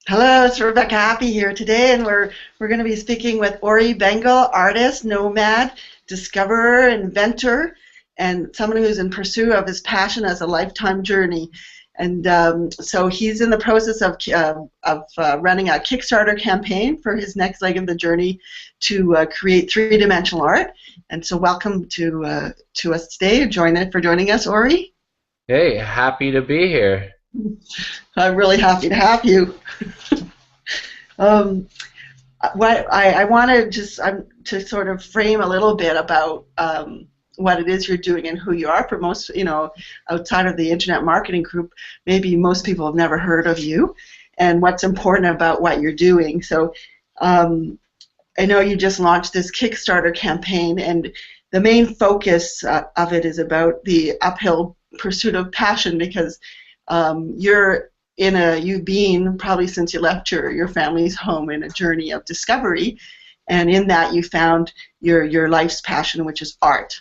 Hello, it's Rebecca Happy here today, and we're going to be speaking with Ori Bengal, artist, nomad, discoverer, inventor, and someone who's in pursuit of his passion as a lifetime journey. And so he's in the process of running a Kickstarter campaign for his next leg of the journey to create three-dimensional art. And so welcome to us today. For joining us, Ori. Hey, happy to be here. I'm really happy to have you. Um, what I want to just to sort of frame a little bit about what it is you're doing and who you are. For most, outside of the internet marketing group, maybe most people have never heard of you, and what's important about what you're doing. So I know you just launched this Kickstarter campaign, and the main focus of it is about the uphill pursuit of passion, because you've been, probably since you left your family's home, in a journey of discovery, and in that you found your life's passion, which is art.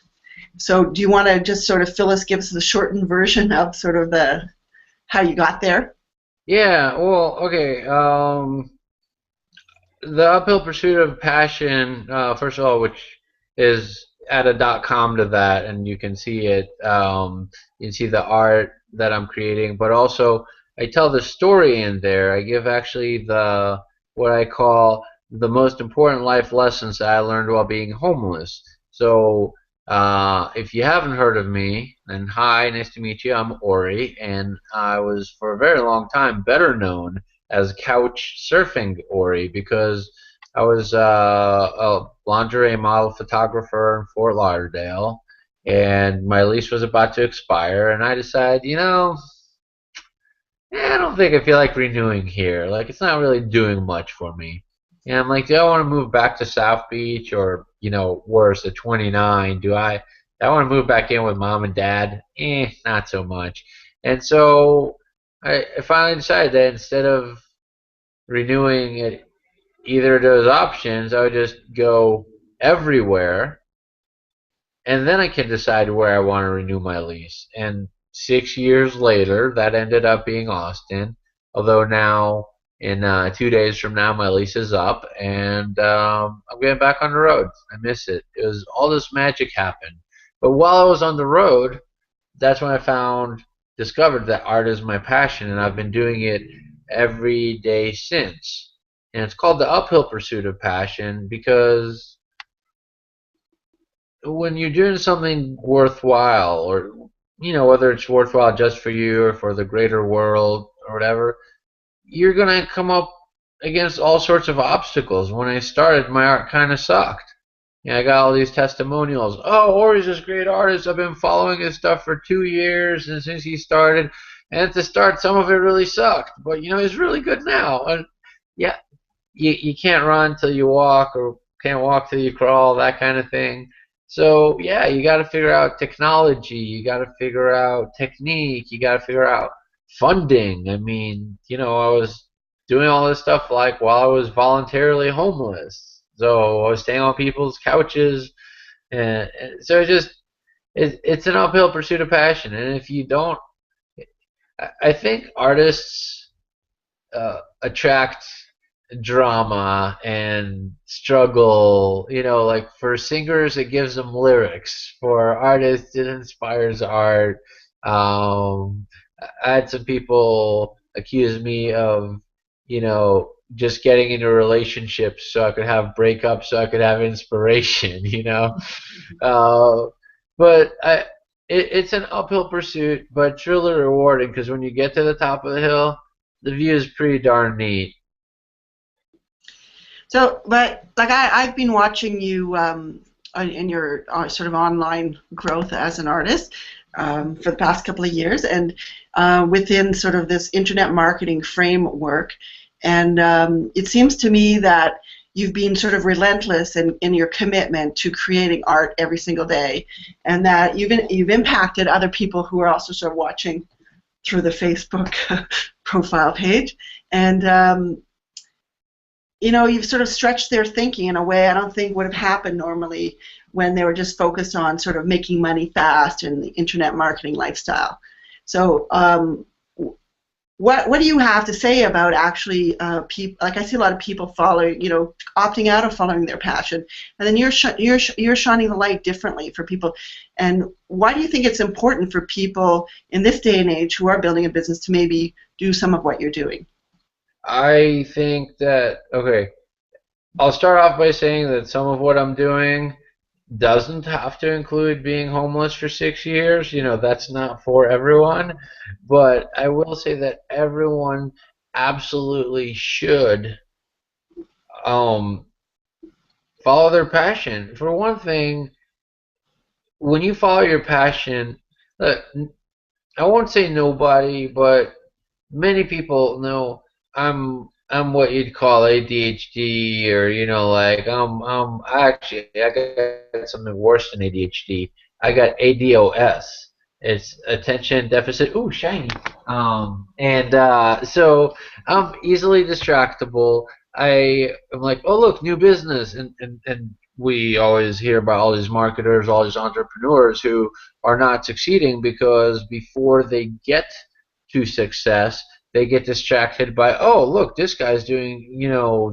So do you want to just sort of give us the shortened version of sort of how you got there? Yeah, well, okay. The uphill pursuit of passion, first of all, which is add a .com to that, and you can see it. You can see the art that I'm creating, but also I tell the story in there. I give actually what I call the most important life lessons that I learned while being homeless. So if you haven't heard of me, then hi, nice to meet you. I'm Ori, and I was for a very long time better known as Couch Surfing Ori because I was a lingerie model photographer in Fort Lauderdale, and my lease was about to expire, and I decided, I don't think I feel like renewing here. Like, it's not really doing much for me. And I'm like, do I want to move back to South Beach or, worse, at 29? Do I want to move back in with mom and dad? Not so much. And so I finally decided that instead of renewing at either of those options, I would just go everywhere, and then I can decide where I want to renew my lease. And 6 years later, that ended up being Austin. Although now, in 2 days from now, my lease is up, and I'm getting back on the road. I miss it. It was all this magic happened. But while I was on the road, that's when discovered that art is my passion, and I've been doing it every day since. And it's called the uphill pursuit of passion because when you're doing something worthwhile, or whether it's worthwhile just for you or for the greater world or whatever, you're gonna come up against all sorts of obstacles. When I started, my art kind of sucked. I got all these testimonials. Oh, Ori's this great artist. I've been following his stuff for 2 years, and since he started, and at the start, some of it really sucked, but he's really good now. And yeah, you can't run till you walk, or can't walk till you crawl, that kind of thing. So yeah, you got to figure out technology, you got to figure out technique, you got to figure out funding. I mean, I was doing all this stuff like while I was voluntarily homeless, so I was staying on people's couches, and so it's an uphill pursuit of passion. And if you don't, I think artists attract drama and struggle. Like for singers, it gives them lyrics. For artists, it inspires art. I had some people accuse me of, just getting into relationships so I could have breakups, so I could have inspiration. Uh, but it's an uphill pursuit, but truly rewarding because when you get to the top of the hill, the view is pretty darn neat. So, but like I've been watching you in your sort of online growth as an artist for the past couple of years, and within sort of this internet marketing framework. And it seems to me that you've been sort of relentless in your commitment to creating art every single day, and that you've impacted other people who are also sort of watching through the Facebook profile page. And you've sort of stretched their thinking in a way I don't think would have happened normally when they were just focused on sort of making money fast and the internet marketing lifestyle. So what do you have to say about actually people? Like I see a lot of people following, opting out of following their passion, and then you're shining the light differently for people. And why do you think it's important for people in this day and age who are building a business to maybe do some of what you're doing? I think that, okay, I'll start off by saying that some of what I'm doing doesn't have to include being homeless for 6 years. That's not for everyone. But I will say that everyone absolutely should um, follow their passion. For one thing, when you follow your passion, look, I won't say nobody, but many people know I'm what you'd call ADHD, or like I got something worse than ADHD. I got ADOS. It's attention deficit. Ooh, shiny. And so I'm easily distractible. I am like, oh look, new business, and we always hear about all these marketers, all these entrepreneurs who are not succeeding because before they get to success, they get distracted by, oh look, this guy's doing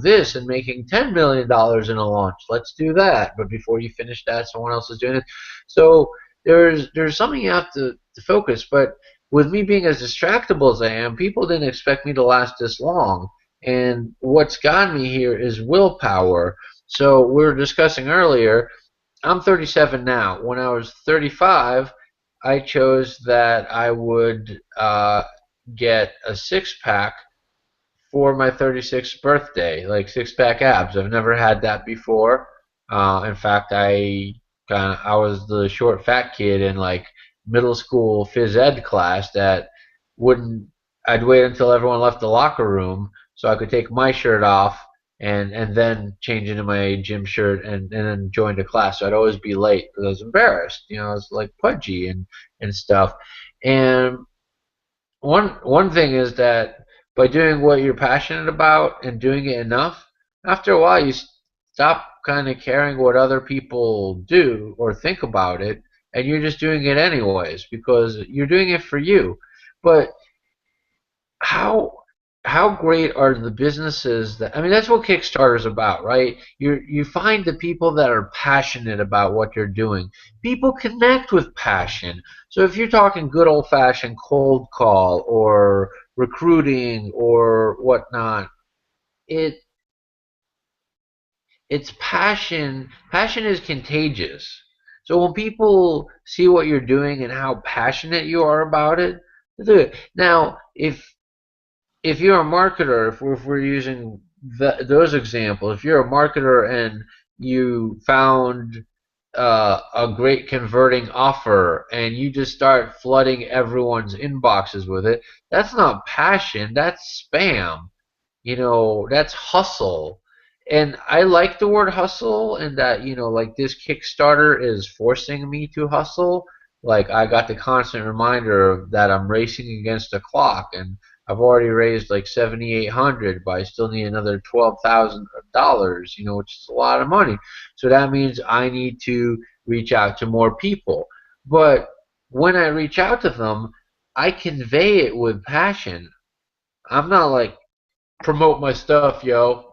this and making $10 million in a launch. Let's do that. But before you finish that, someone else is doing it. So there's something you have to focus. But with me being as distractible as I am, people didn't expect me to last this long. And what's gotten me here is willpower. So we were discussing earlier, I'm 37 now. When I was 35, I chose that I would get a six pack for my 36th birthday, like six pack abs. I've never had that before. In fact, I was the short fat kid in like middle school phys ed class that wouldn't. I'd wait until everyone left the locker room so I could take my shirt off and then change into my gym shirt and then join the class. So I'd always be late because I was embarrassed. I was like pudgy and stuff. And one thing is that by doing what you're passionate about and doing it enough, after a while you stop kind of caring what other people do or think about it, and you're just doing it anyways because you're doing it for you. But how how great are the businesses that, I mean, that's what Kickstarter is about, right? You find the people that are passionate about what you're doing. People connect with passion. So if you're talking good old fashioned cold call or recruiting or whatnot, it it's passion. Passion is contagious. So when people see what you're doing and how passionate you are about it, they do it. Now, if you're a marketer, if we're using those examples, if you're a marketer and you found a great converting offer and you just start flooding everyone's inboxes with it, that's not passion, that's spam. That's hustle. And I like the word hustle, and that, like this Kickstarter is forcing me to hustle. Like I got the constant reminder that I'm racing against the clock, and I've already raised like 7,800, but I still need another $12,000, which is a lot of money. So that means I need to reach out to more people. But when I reach out to them, I convey it with passion. I'm not like, promote my stuff, yo,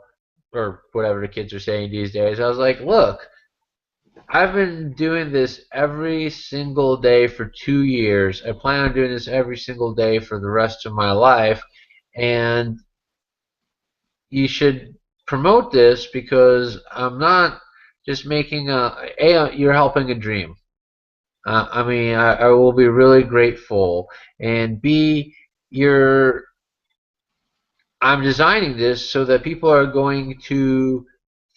or whatever the kids are saying these days. I was like, look, I've been doing this every single day for 2 years. I plan on doing this every single day for the rest of my life, and you should promote this because I'm not just making you're helping a dream. I mean, I will be really grateful, and B, you're I'm designing this so that people are going to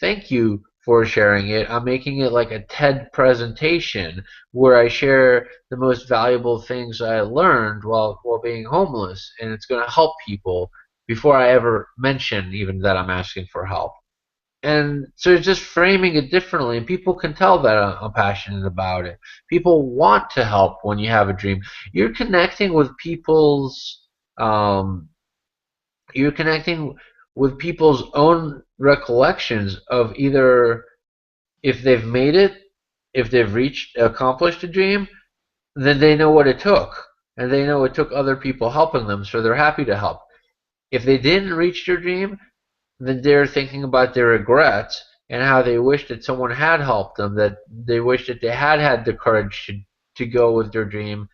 thank you for sharing it. I'm making it like a TED presentation where I share the most valuable things I learned while being homeless, and it's going to help people before I ever mention even that I'm asking for help. And so just framing it differently, and people can tell that I'm passionate about it. People want to help when you have a dream. You're connecting with um, you're connecting with people's own recollections of either if they've made it, if they've accomplished a dream, then they know what it took. and they know it took other people helping them, so they're happy to help. If they didn't reach their dream, then they're thinking about their regrets and how they wish that someone had helped them, that they wish that they had had the courage to go with their dream,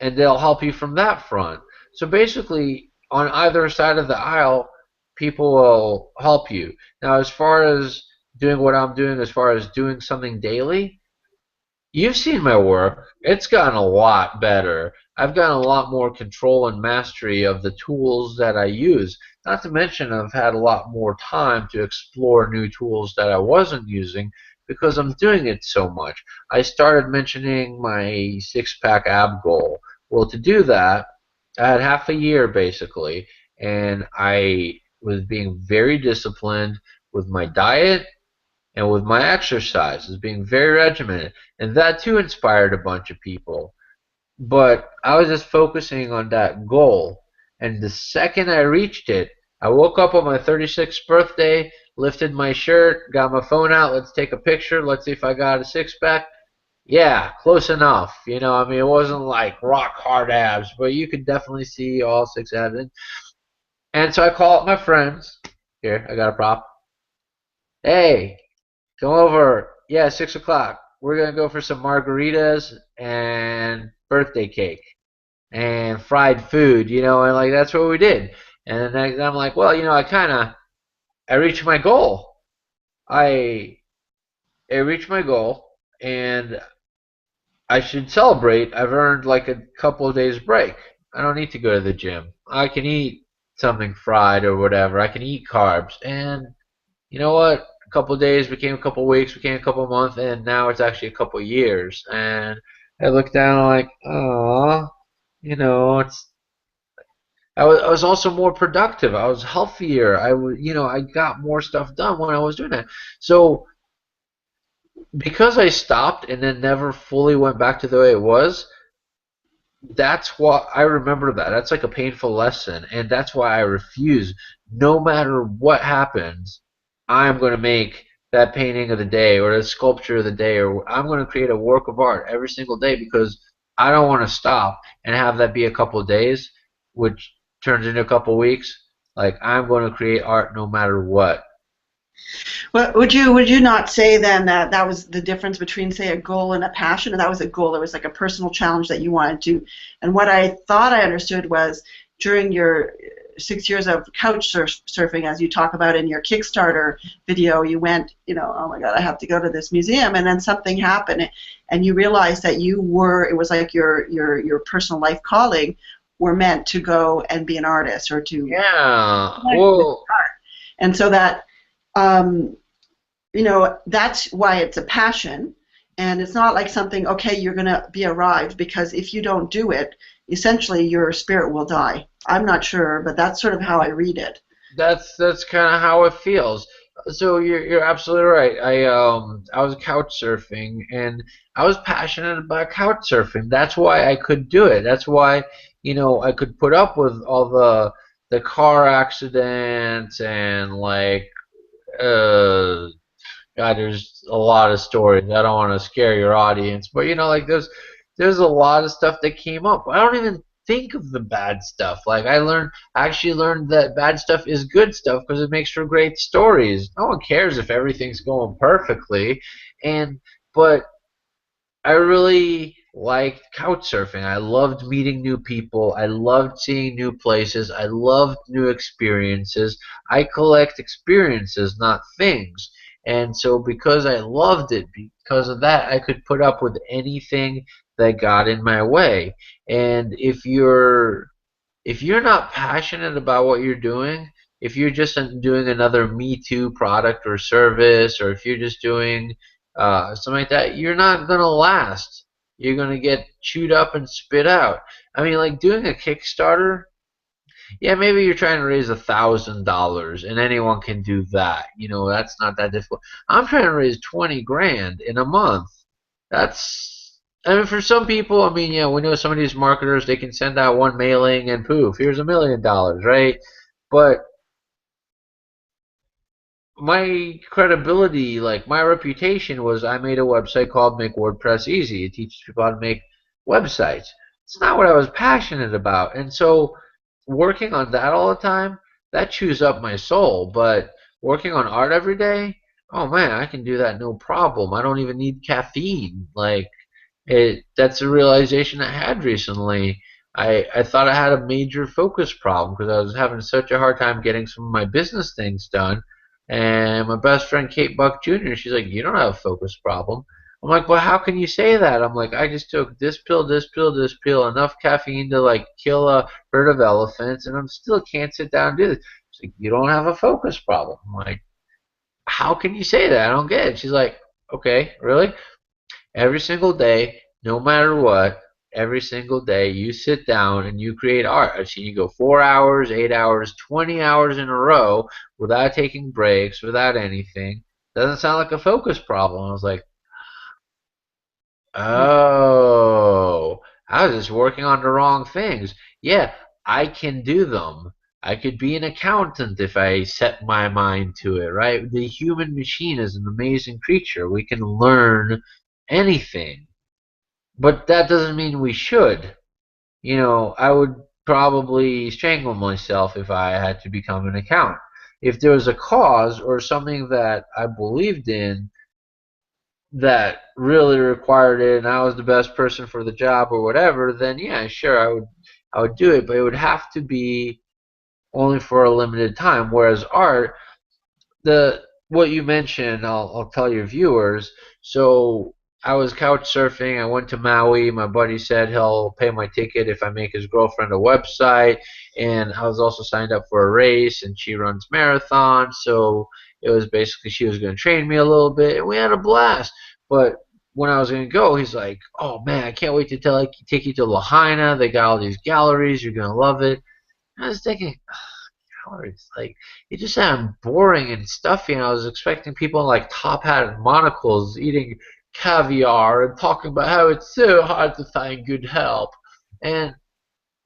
and they'll help you from that front. So basically, on either side of the aisle, people will help you. Now, as far as doing what I'm doing, as far as doing something daily, you've seen my work. It's gotten a lot better. I've gotten a lot more control and mastery of the tools that I use. Not to mention, I've had a lot more time to explore new tools that I wasn't using because I'm doing it so much. I started mentioning my six-pack ab goal. Well, to do that, I had half a year basically, and I was being very disciplined with my diet and with my exercise, as being very regimented. And that too inspired a bunch of people. But I was just focusing on that goal. And the second I reached it, I woke up on my 36th birthday, lifted my shirt, got my phone out, let's take a picture, let's see if I got a six pack. Yeah, close enough. I mean, it wasn't like rock hard abs, but you could definitely see all six abs. And so I call up my friends. Here, I got a prop. Hey, come over. Yeah, 6 o'clock. We're gonna go for some margaritas and birthday cake and fried food, and like that's what we did. And then I'm like, well, I reached my goal. I I reached my goal, and I should celebrate. I've earned like a couple of days break. I don't need to go to the gym. I can eat something fried or whatever. I can eat carbs, and you know what? A couple of days became a couple of weeks, became a couple of months, and now it's actually a couple of years. And I look down like, oh, it's. I was also more productive. I was healthier. I got more stuff done when I was doing that. So because I stopped and then never fully went back to the way it was, that's what I remember that. That's like a painful lesson, and that's why I refuse. No matter what happens, I'm going to make that painting of the day or the sculpture of the day, or I'm going to create a work of art every single day because I don't want to stop and have that be a couple of days, which turns into a couple of weeks. Like I'm going to create art no matter what. Well, would you not say then that that was the difference between, say, a goal and a passion? And that was a goal. It was like a personal challenge that you wanted to. And what I thought I understood was during your 6 years of couch surfing, as you talk about in your Kickstarter video, you went, oh my God, I have to go to this museum, and then something happened, and you realized that it was like your personal life calling were meant to go and be an artist or to Yeah. Well, art. And so that um, that's why it's a passion, and it's not like something, okay, you're going to be arrived, because if you don't do it, essentially your spirit will die. I'm not sure, but that's sort of how I read it. that's kind of how it feels. So you're absolutely right. I was couch surfing and I was passionate about couch surfing. That's why I could do it. That's why I could put up with all the car accidents and like uh God, there's a lot of stories. I don't want to scare your audience, but like there's a lot of stuff that came up. I don't even think of the bad stuff. Like I actually learned that bad stuff is good stuff because it makes for great stories. No one cares if everything's going perfectly, and but I really liked couch surfing. I loved meeting new people. I loved seeing new places. I loved new experiences. I collect experiences, not things. And so because I loved it, because of that, I could put up with anything that got in my way. And if you're not passionate about what you're doing, if you're just doing another Me Too product or service, or if you're just doing something like that, you're not going to last. You're going to get chewed up and spit out. I mean, like doing a Kickstarter, yeah, maybe you're trying to raise $1,000 and anyone can do that. That's not that difficult. I'm trying to raise 20 grand in a month. I mean, for some people, I mean, yeah, we know some of these marketers, they can send out one mailing and poof, here's $1 million, right? But my credibility, like my reputation was I made a website called Make WordPress Easy. It teaches people how to make websites. it's not what I was passionate about. And so working on that all the time, that chews up my soul. But working on art every day, oh man, I can do that no problem. I don't even need caffeine. Like that's a realization I had recently. I thought I had a major focus problem because I was having such a hard time getting some of my business things done. And my best friend Kate Buck Jr., she's like, "You don't have a focus problem." I'm like, "Well, how can you say that?" I'm like, "I just took this pill, this pill, this pill, enough caffeine to like kill a herd of elephants, and I'm still can't sit down and do this." She's like, "You don't have a focus problem." I'm like, "How can you say that? I don't get it." She's like, "Okay, really?" Every single day, no matter what, every single day you sit down and you create art. I've seen you go 4 hours, 8 hours, 20 hours in a row without taking breaks, without anything. Doesn't sound like a focus problem. I was like, oh, I was just working on the wrong things. Yeah, I can do them. I could be an accountant if I set my mind to it, right? The human machine is an amazing creature. We can learn anything. But that doesn't mean we should. I would probably strangle myself if I had to become an accountant. If there was a cause or something that I believed in that really required it and I was the best person for the job or whatever, then yeah, sure, I would do it, but it would have to be only for a limited time. Whereas art, the what you mentioned, I'll tell your viewers. So I was couch surfing. I went to Maui. My buddy said he'll pay my ticket if I make his girlfriend a website. And I was also signed up for a race, and she runs marathons. So it was basically she was going to train me a little bit, and we had a blast. But when I was going to go, he's like, "Oh man, I can't wait to take you to Lahaina. They got all these galleries. You're going to love it." And I was thinking, calories. Like it just sounded boring and stuffy, and I was expecting people in like top hat and monocles eating caviar and talking about how it's so hard to find good help. And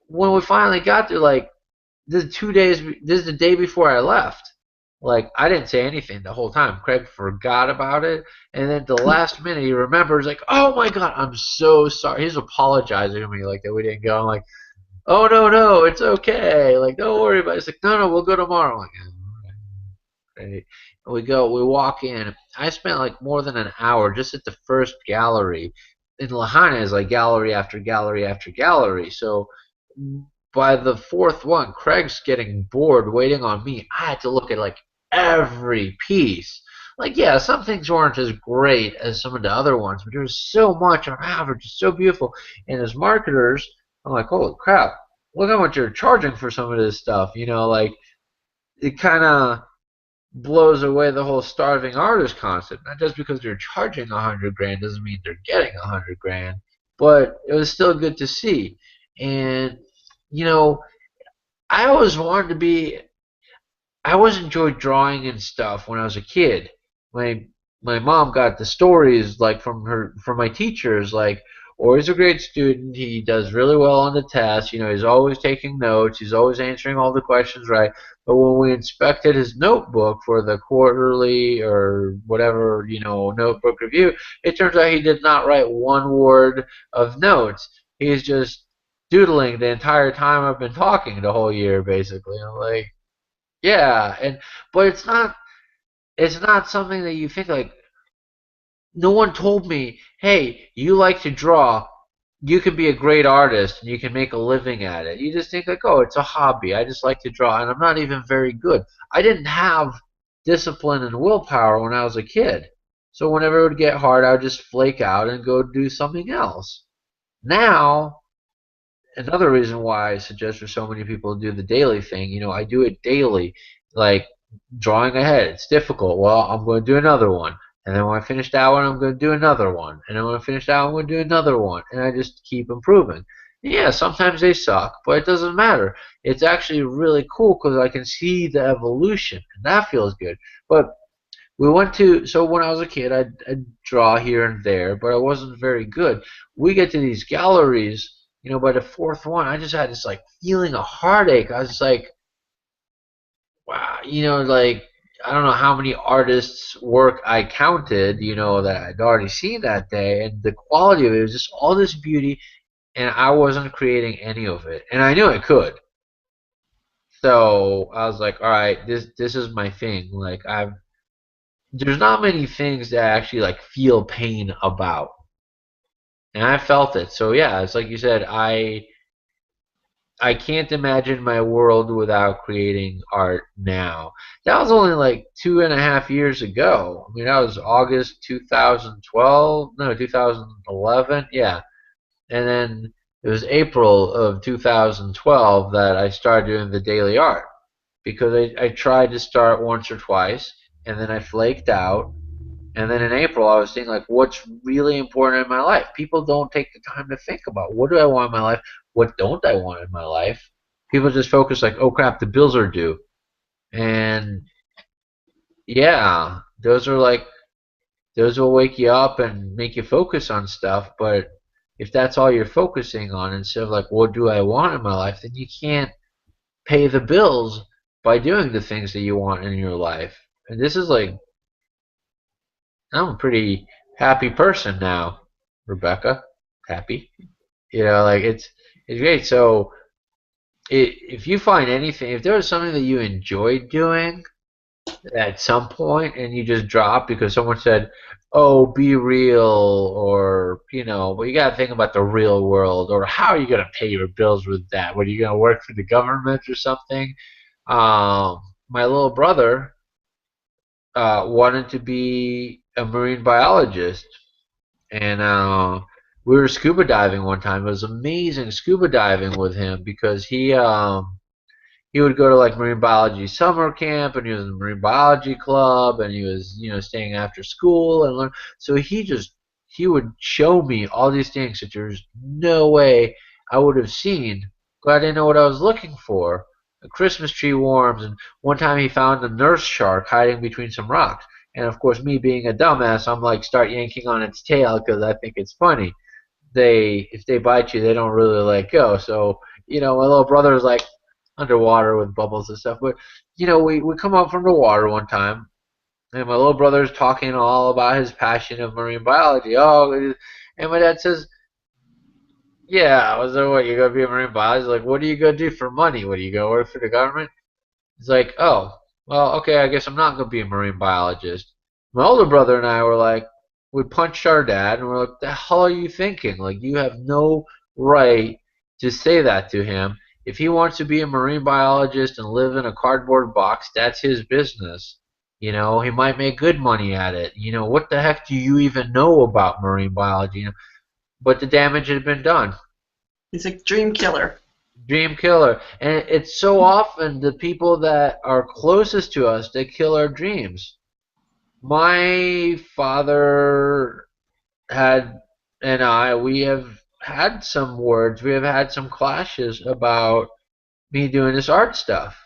when we finally got there, like this is 2 days. This is the day before I left. Like I didn't say anything the whole time. Craig forgot about it, and then the last minute he remembers, like, "Oh my God, I'm so sorry." He's apologizing to me like that we didn't go. I'm like, "Oh no, no, it's okay. Like, don't worry about it." It's like, "No, no, we'll go tomorrow." I'm like, "Okay." And we walk in. I spent like more than an hour just at the first gallery. And Lahaina is like gallery after gallery after gallery. So by the fourth one, Craig's getting bored waiting on me. I had to look at like every piece. Like, yeah, some things weren't as great as some of the other ones, but there was so much on average, so beautiful. And as marketers, I'm like, holy crap, look how much you're charging for some of this stuff. Like it kind of blows away the whole starving artist concept. Not just because they're charging 100 grand doesn't mean they're getting 100 grand, but it was still good to see. And you know, I always wanted to be. I always enjoyed drawing and stuff when I was a kid. My my mom got the stories like from my teachers, like Ori's a great student. He does really well on the test. He's always taking notes. He's always answering all the questions right. But when we inspected his notebook for the quarterly or whatever, notebook review, it turns out he did not write one word of notes. He's just doodling the entire time I've been talking the whole year, basically. I'm like, yeah, but it's not something that you think like no one told me, "Hey, you like to draw, you can be a great artist and you can make a living at it." You just think like, "Oh, it's a hobby. I just like to draw and I'm not even very good." I didn't have discipline and willpower when I was a kid. So whenever it would get hard, I would just flake out and go do something else. Now, another reason why I suggest for so many people to do the daily thing, I do it daily. Like drawing ahead. It's difficult. Well, I'm going to do another one. And then when I finish that one, I'm going to do another one. And then when I finish that one, I'm going to do another one. And I just keep improving. Yeah, sometimes they suck, but it doesn't matter. It's actually really cool because I can see the evolution, and that feels good. But so when I was a kid, I'd draw here and there, but I wasn't very good. We get to these galleries, by the fourth one, I just had this like feeling of heartache. I was just like, wow, like I don't know how many artists' work I counted, that I'd already seen that day, and the quality of it was just all this beauty. and I wasn't creating any of it, and I knew I could. So I was like, all right, this is my thing. Like there's not many things that I actually like feel pain about, and I felt it. So yeah, it's like you said, I can't imagine my world without creating art now. That was only like 2.5 years ago. I mean, that was August 2012, no, 2011, yeah. And then it was April of 2012 that I started doing the daily art because I tried to start once or twice and then I flaked out. And then in April, I was thinking, like, what's really important in my life? People don't take the time to think about what do I want in my life? What don't I want in my life? People just focus, like, oh crap, the bills are due. And yeah, those will wake you up and make you focus on stuff. But if that's all you're focusing on instead of, like, what do I want in my life, then you can't pay the bills by doing the things that you want in your life. And this is like, I'm a pretty happy person now, Rebecca. Happy. Like it's great. So if you find anything, if there was something that you enjoyed doing at some point and you just dropped because someone said, "Oh, be real," or well, you got to think about the real world, or how are you going to pay your bills with that? What are you going to work for the government or something? My little brother wanted to be a marine biologist, and we were scuba diving one time. It was amazing scuba diving with him because he would go to like marine biology summer camp, and he was in the marine biology club, and he was staying after school and learn. So he would show me all these things that there's no way I would have seen, but I didn't know what I was looking for. A Christmas tree warms, and one time he found a nurse shark hiding between some rocks. And of course, me being a dumbass, I'm like start yanking on its tail because I think it's funny. If they bite you, they don't really let go. So my little brother was like underwater with bubbles and stuff. But we come up from the water one time, and my little brother's talking all about his passion of marine biology. Oh, and my dad says, "Yeah, I was like, what? You gonna be a marine biologist? Like, what are you gonna do for money? What are you gonna work for the government?" He's like, "Oh, well, okay, I guess I'm not gonna be a marine biologist." My older brother and I were like, we punched our dad, and we're like, "The hell are you thinking? Like, you have no right to say that to him. If he wants to be a marine biologist and live in a cardboard box, that's his business. He might make good money at it. What the heck do you even know about marine biology? But the damage had been done. He's a dream killer. Dream killer. And it's so often the people that are closest to us that kill our dreams. My father had we have had some words, we have had some clashes about me doing this art stuff.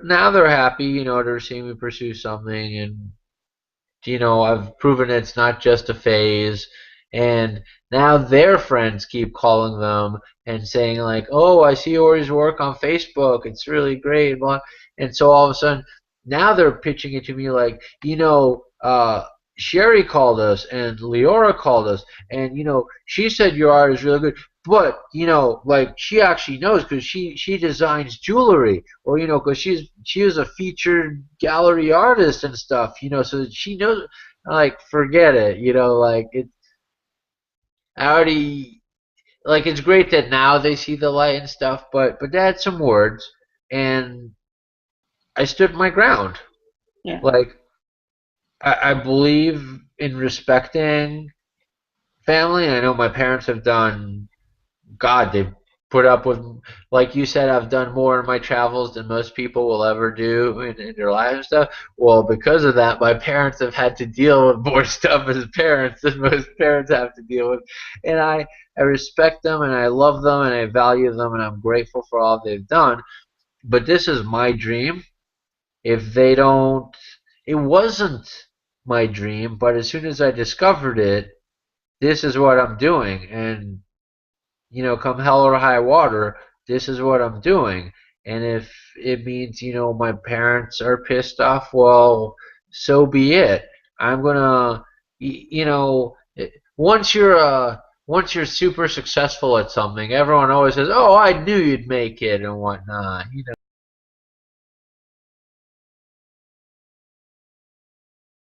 Now they're happy, they're seeing me pursue something, and I've proven it's not just a phase. And now their friends keep calling them and saying like, "Oh, I see Ori's work on Facebook. It's really great." And so all of a sudden, now they're pitching it to me like, Sherry called us and Leora called us, and she said your art is really good. But like she actually knows because she designs jewelry, or because she was a featured gallery artist and stuff, so she knows. Like forget it, like I already like it's great that now they see the light and stuff, but they had some words, and I stood my ground. Yeah. Like I believe in respecting family. I know my parents have done God, they've put up with, like you said, I've done more in my travels than most people will ever do in their lives and stuff. Well, because of that, my parents have had to deal with more stuff as parents than most parents have to deal with. And I respect them and I love them and I value them and I'm grateful for all they've done. But this is my dream. If they don't, it wasn't my dream, but as soon as I discovered it, this is what I'm doing. And come hell or high water, this is what I'm doing. And if it means, my parents are pissed off, well, so be it. I'm gonna, once you're once you're super successful at something, everyone always says, "Oh, I knew you'd make it" and whatnot.